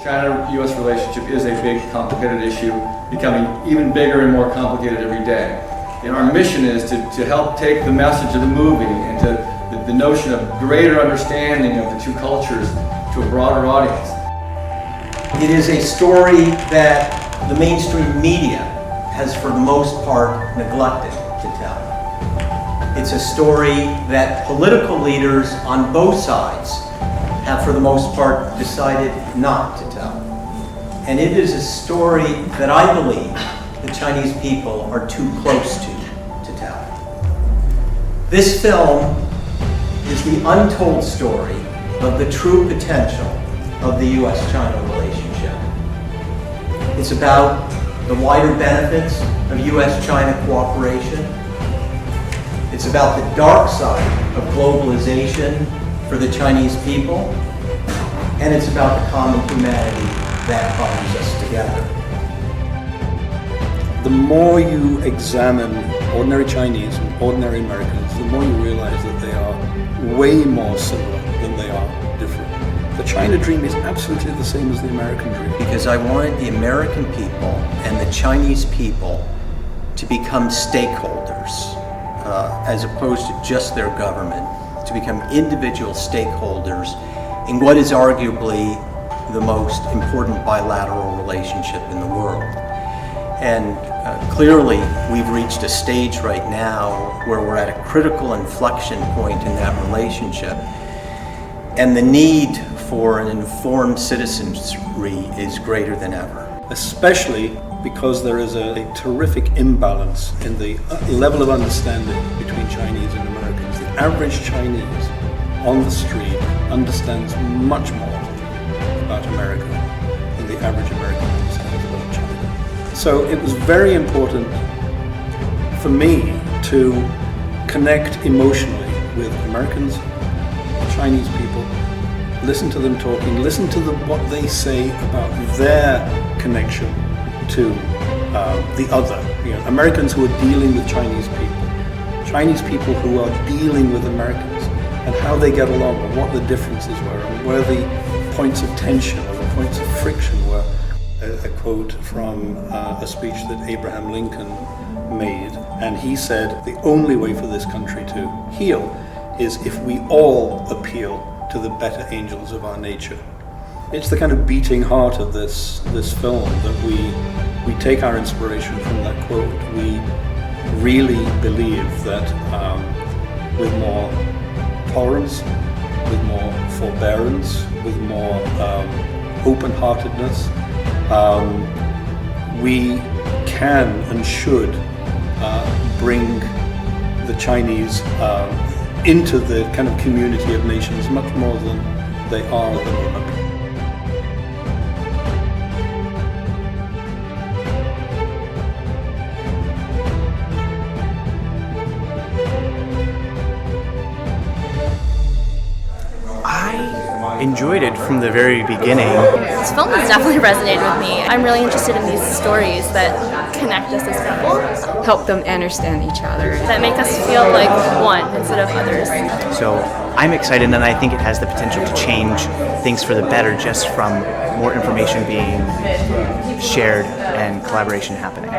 China-U.S. relationship is a big, complicated issue, becoming even bigger and more complicated every day. And our mission is to help take the message of the movie and to the notion of greater understanding of the two cultures to a broader audience. It is a story that the mainstream media has, for the most part, neglected to tell. It's a story that political leaders on both sides have, for the most part, decided not to tell. And it is a story that I believe the Chinese people are too close to tell. This film is the untold story of the true potential of the U.S.-China relationship. It's about the wider benefits of U.S.-China cooperation. It's about the dark side of globalization for the Chinese people. And it's about the common humanity that binds us together. The more you examine ordinary Chinese and ordinary Americans, the more you realize that they are way more similar than they are different. The China dream is absolutely the same as the American dream. Because I wanted the American people and the Chinese people to become stakeholders, as opposed to just their government, to become individual stakeholders in what is arguably the most important bilateral relationship in the world. And clearly, we've reached a stage right now where we're at a critical inflection point in that relationship. And the need for an informed citizenry is greater than ever. Especially because there is a terrific imbalance in the level of understanding between Chinese and Americans. The average Chinese on the street understands much more about America than the average American understands about China. So it was very important for me to connect emotionally with Americans, Chinese people, listen to them talking, listen to what they say about their connection to the other. Americans who are dealing with Chinese people who are dealing with Americans, and how they get along, and what the differences were, and where the points of tension or the points of friction were. A quote from a speech that Abraham Lincoln made, and he said, "The only way for this country to heal is if we all appeal to the better angels of our nature." It's the kind of beating heart of this film that we take our inspiration from that quote. We really believe that with more tolerance, with more forbearance, with more open-heartedness, we can and should bring the Chinese into the kind of community of nations much more than they are at the moment. I enjoyed it from the very beginning. This film has definitely resonated with me. I'm really interested in these stories that connect us as people. Help them understand each other. That make us feel like one instead of others. So I'm excited, and I think it has the potential to change things for the better just from more information being shared and collaboration happening.